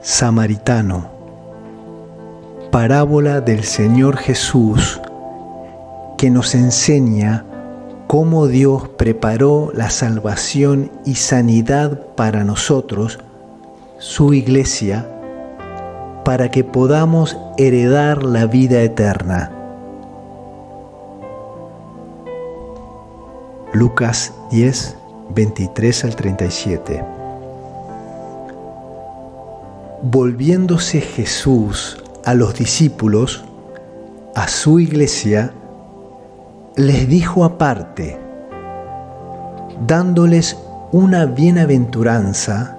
Samaritano. Parábola del Señor Jesús que nos enseña cómo Dios preparó la salvación y sanidad para nosotros, su iglesia, para que podamos heredar la vida eterna. Lucas 10, 23 al 37. Volviéndose Jesús a los discípulos, a su iglesia, les dijo aparte, dándoles una bienaventuranza,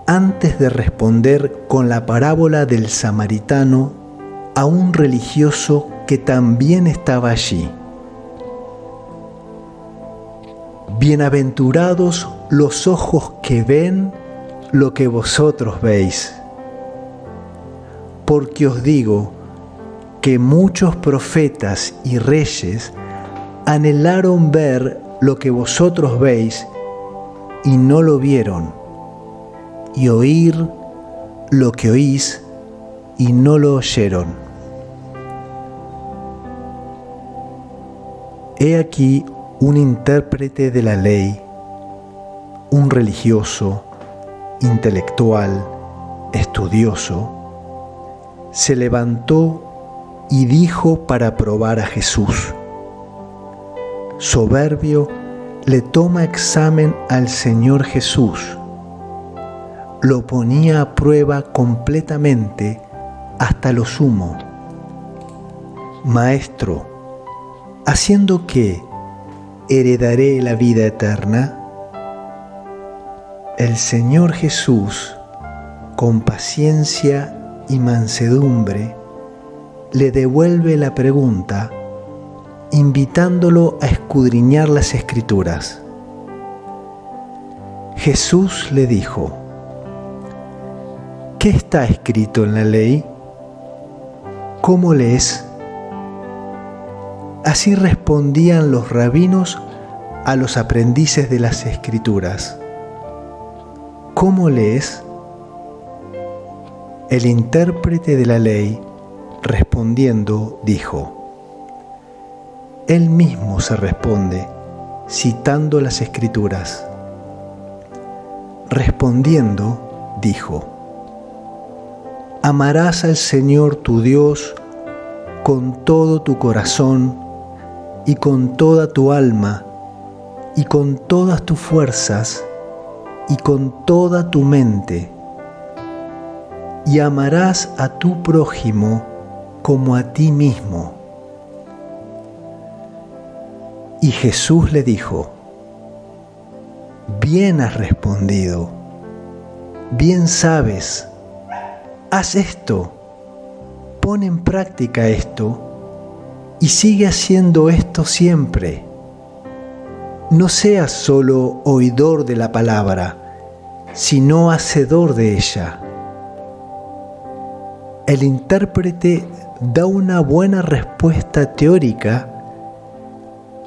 antes de responder con la parábola del samaritano a un religioso que también estaba allí. Bienaventurados los ojos que ven lo que vosotros veis, porque os digo que muchos profetas y reyes anhelaron ver lo que vosotros veis y no lo vieron, y oír lo que oís y no lo oyeron. He aquí un intérprete de la ley, un religioso, intelectual, estudioso, se levantó y dijo para probar a Jesús. Soberbio, le toma examen al Señor Jesús. Lo ponía a prueba completamente hasta lo sumo. Maestro, ¿haciendo qué heredaré la vida eterna? El Señor Jesús, con paciencia y mansedumbre, le devuelve la pregunta, invitándolo a escudriñar las Escrituras. Jesús le dijo, ¿qué está escrito en la ley? ¿Cómo lees? Así respondían los rabinos a los aprendices de las Escrituras. ¿Cómo lees? El intérprete de la ley, respondiendo, dijo, él mismo se responde, citando las Escrituras. Respondiendo, dijo, amarás al Señor tu Dios con todo tu corazón y con toda tu alma y con todas tus fuerzas y con toda tu mente, y amarás a tu prójimo como a ti mismo. Y Jesús le dijo, bien has respondido, bien sabes, haz esto, pon en práctica esto y sigue haciendo esto siempre. No seas solo oidor de la palabra, sino hacedor de ella. El intérprete da una buena respuesta teórica,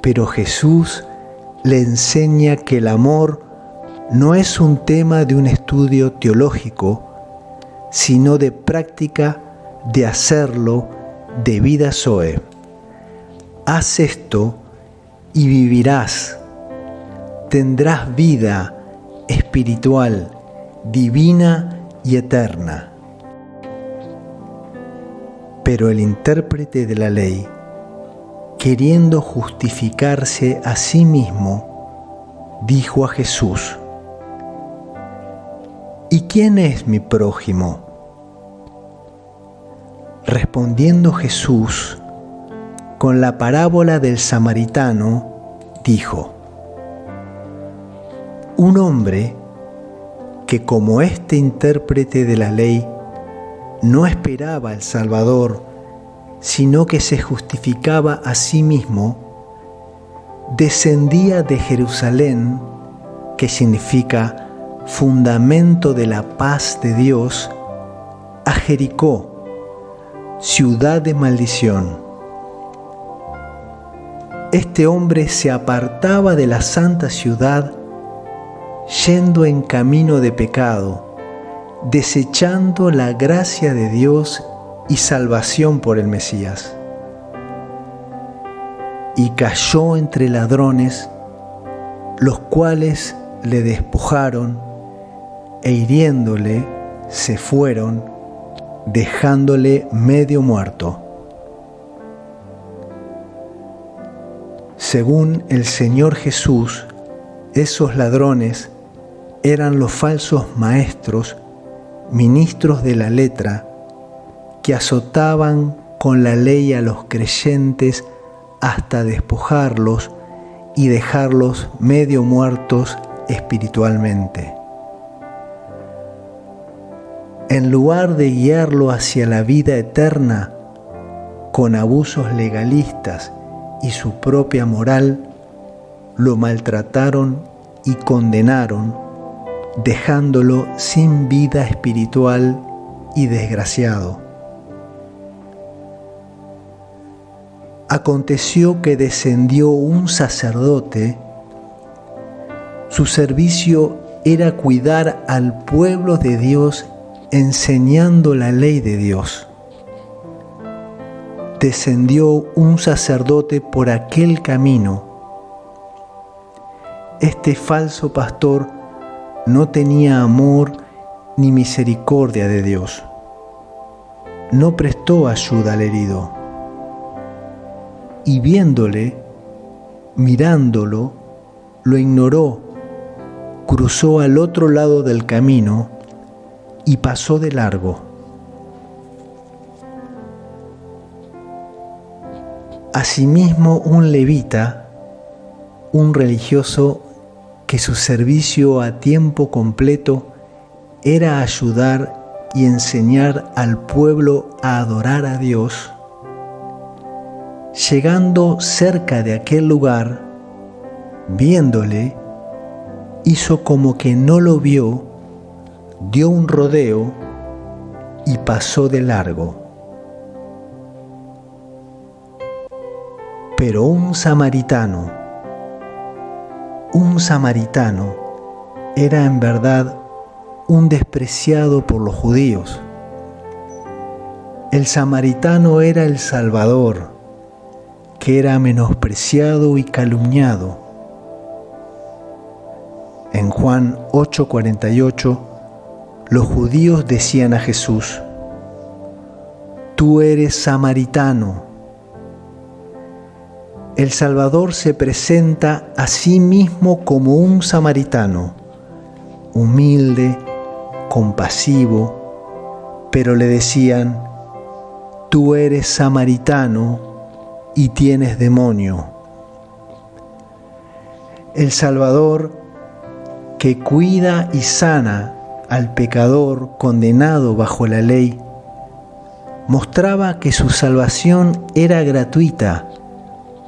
pero Jesús le enseña que el amor no es un tema de un estudio teológico, sino de práctica de hacerlo de vida zoe. Haz esto y vivirás. Tendrás vida espiritual, divina y eterna. Pero el intérprete de la ley, queriendo justificarse a sí mismo, dijo a Jesús, ¿y quién es mi prójimo? Respondiendo Jesús, con la parábola del samaritano, dijo, un hombre que como este intérprete de la ley no esperaba al Salvador, sino que se justificaba a sí mismo, descendía de Jerusalén, que significa fundamento de la paz de Dios, a Jericó, ciudad de maldición. Este hombre se apartaba de la santa ciudad, yendo en camino de pecado, desechando la gracia de Dios y salvación por el Mesías. Y cayó entre ladrones, los cuales le despojaron e hiriéndole se fueron, dejándole medio muerto. Según el Señor Jesús, esos ladrones eran los falsos maestros, ministros de la letra, que azotaban con la ley a los creyentes hasta despojarlos y dejarlos medio muertos espiritualmente. En lugar de guiarlo hacia la vida eterna con abusos legalistas y su propia moral, lo maltrataron y condenaron, dejándolo sin vida espiritual y desgraciado. Aconteció que descendió un sacerdote. Su servicio era cuidar al pueblo de Dios enseñando la ley de Dios. Descendió un sacerdote por aquel camino. Este falso pastor no tenía amor ni misericordia de Dios. No prestó ayuda al herido. Y viéndole, mirándolo, lo ignoró, cruzó al otro lado del camino y pasó de largo. Asimismo, un levita, un religioso que su servicio a tiempo completo era ayudar y enseñar al pueblo a adorar a Dios, llegando cerca de aquel lugar, viéndole, hizo como que no lo vio, dio un rodeo y pasó de largo. Pero un samaritano era en verdad un despreciado por los judíos. El samaritano era el Salvador, que era menospreciado y calumniado. En Juan 8:48, los judíos decían a Jesús: «Tú eres samaritano». El Salvador se presenta a sí mismo como un samaritano, humilde, compasivo, pero le decían: «Tú eres samaritano y tienes demonio». El Salvador, que cuida y sana al pecador condenado bajo la ley, mostraba que su salvación era gratuita,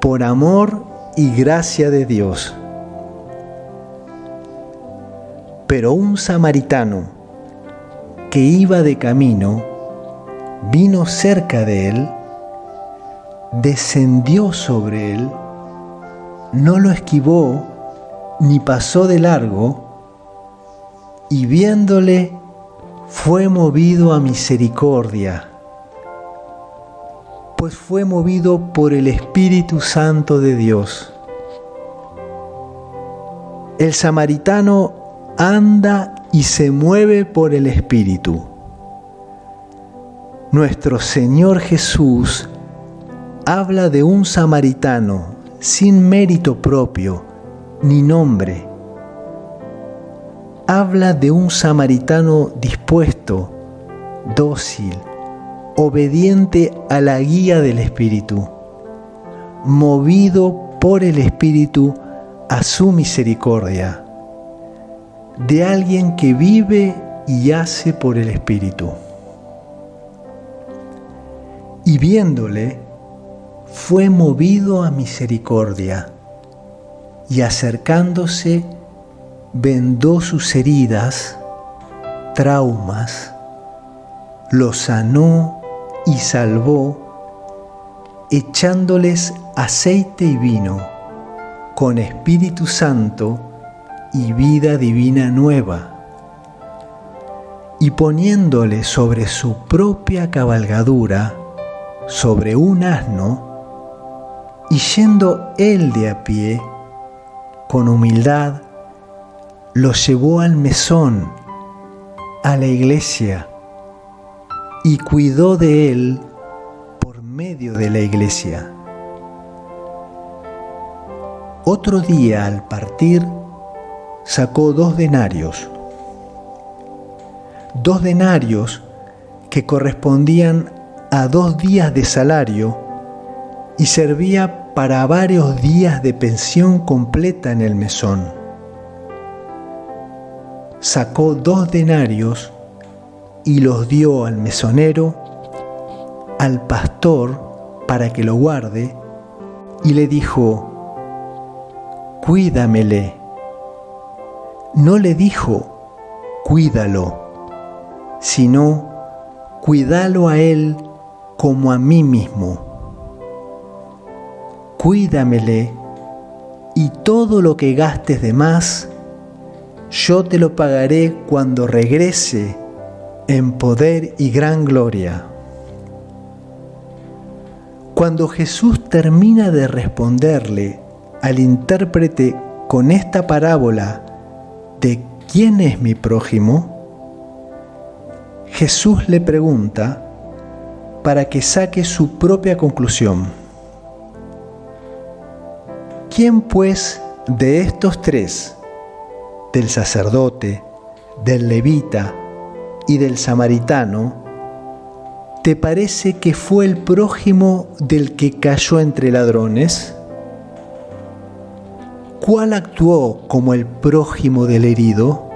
por amor y gracia de Dios. Pero un samaritano que iba de camino vino cerca de él, descendió sobre él, no lo esquivó ni pasó de largo, y viéndole fue movido a misericordia, pues fue movido por el Espíritu Santo de Dios. El samaritano anda y se mueve por el Espíritu. Nuestro Señor Jesús habla de un samaritano sin mérito propio ni nombre. Habla de un samaritano dispuesto, dócil, obediente a la guía del Espíritu, movido por el Espíritu a su misericordia, de alguien que vive y hace por el Espíritu. Y viéndole, fue movido a misericordia, y acercándose, vendó sus heridas, traumas, lo sanó y salvó, echándoles aceite y vino, con Espíritu Santo y vida divina nueva. y poniéndole sobre su propia cabalgadura, sobre un asno, y yendo él de a pie, con humildad, lo llevó al mesón, a la iglesia, y cuidó de él por medio de la iglesia. Otro día, al partir, sacó 2 denarios. 2 denarios que correspondían a 2 días de salario y servía para varios días de pensión completa en el mesón. Sacó 2 denarios y los dio al mesonero, al pastor, para que lo guarde, y le dijo: cuídamele. No le dijo: cuídalo, sino: cuídalo a él como a mí mismo. Cuídamele, y todo lo que gastes de más, yo te lo pagaré cuando regrese en poder y gran gloria. Cuando Jesús termina de responderle al intérprete con esta parábola de ¿quién es mi prójimo?, Jesús le pregunta para que saque su propia conclusión. ¿Quién pues de estos 3, del sacerdote, del levita y del samaritano, te parece que fue el prójimo del que cayó entre ladrones? ¿Cuál actuó como el prójimo del herido?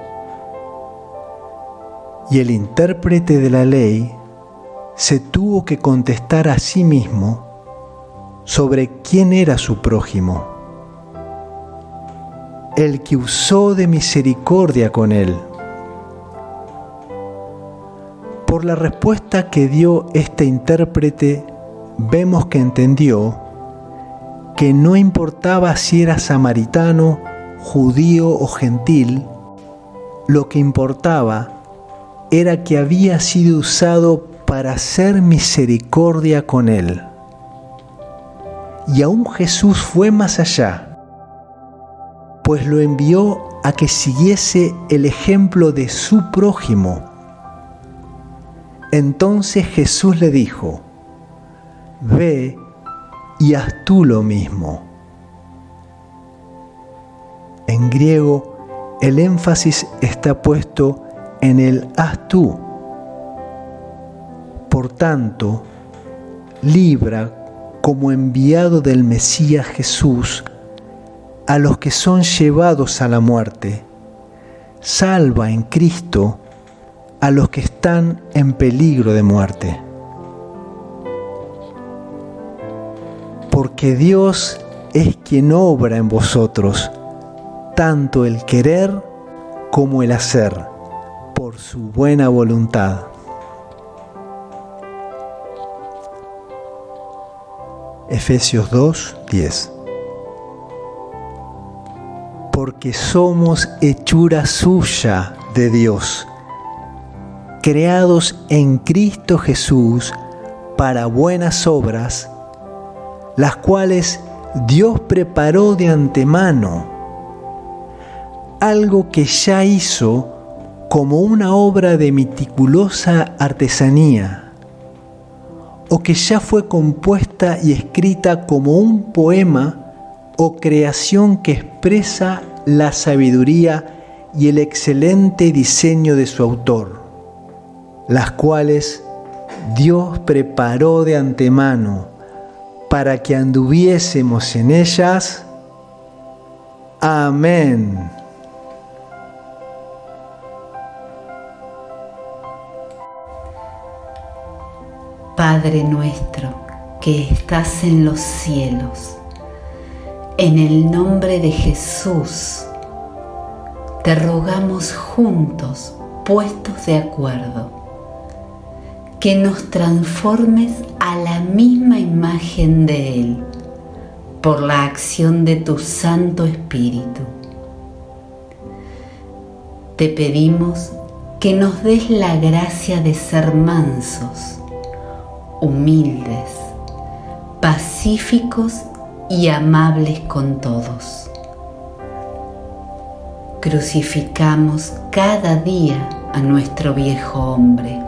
Y el intérprete de la ley se tuvo que contestar a sí mismo sobre quién era su prójimo. El que usó de misericordia con él. Por la respuesta que dio este intérprete, vemos que entendió que no importaba si era samaritano, judío o gentil, lo que importaba era que había sido usado para hacer misericordia con él. Y aún Jesús fue más allá, pues lo envió a que siguiese el ejemplo de su prójimo. Entonces Jesús le dijo: ve y haz tú lo mismo. En griego, el énfasis está puesto en el haz tú. Por tanto, libra como enviado del Mesías Jesús a los que son llevados a la muerte. Salva en Cristo a los que están en peligro de muerte. Porque Dios es quien obra en vosotros, tanto el querer como el hacer, por su buena voluntad. Efesios 2:10. Porque somos hechura suya de Dios, creados en Cristo Jesús para buenas obras, las cuales Dios preparó de antemano, algo que ya hizo como una obra de meticulosa artesanía, o que ya fue compuesta y escrita como un poema o creación que expresa la sabiduría y el excelente diseño de su autor, las cuales Dios preparó de antemano para que anduviésemos en ellas. Amén. Padre nuestro que estás en los cielos, en el nombre de Jesús, te rogamos juntos, puestos de acuerdo, que nos transformes a la misma imagen de Él, por la acción de tu Santo Espíritu. Te pedimos que nos des la gracia de ser mansos, humildes, pacíficos y amables con todos. Crucificamos cada día a nuestro viejo hombre,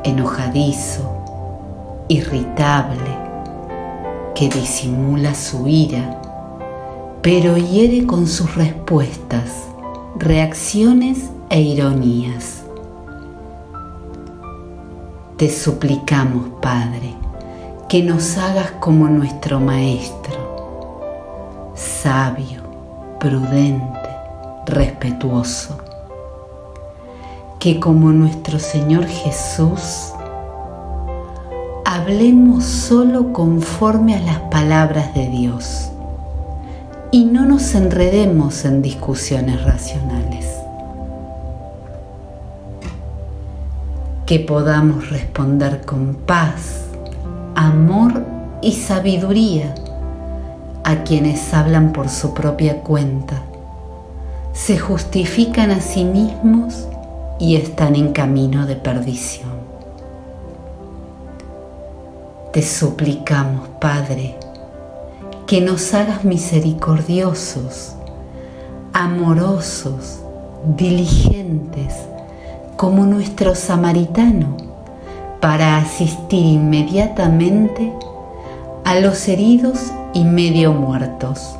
enojadizo, irritable, que disimula su ira, pero hiere con sus respuestas, reacciones e ironías. Te suplicamos, Padre, que nos hagas como nuestro Maestro, sabio, prudente, respetuoso, que como nuestro Señor Jesús hablemos solo conforme a las palabras de Dios y no nos enredemos en discusiones racionales. Que podamos responder con paz, amor y sabiduría a quienes hablan por su propia cuenta, se justifican a sí mismos y están en camino de perdición. Te suplicamos, Padre, que nos hagas misericordiosos, amorosos, diligentes, como nuestro samaritano, para asistir inmediatamente a los heridos y medio muertos,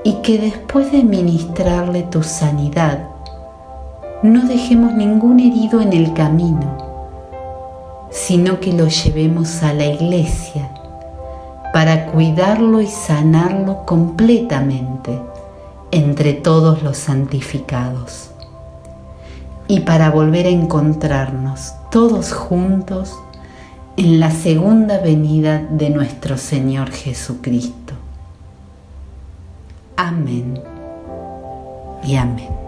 y que después de ministrarle tu sanidad, no dejemos ningún herido en el camino, sino que lo llevemos a la iglesia para cuidarlo y sanarlo completamente entre todos los santificados, y para volver a encontrarnos todos juntos en la segunda venida de nuestro Señor Jesucristo. Amén y amén.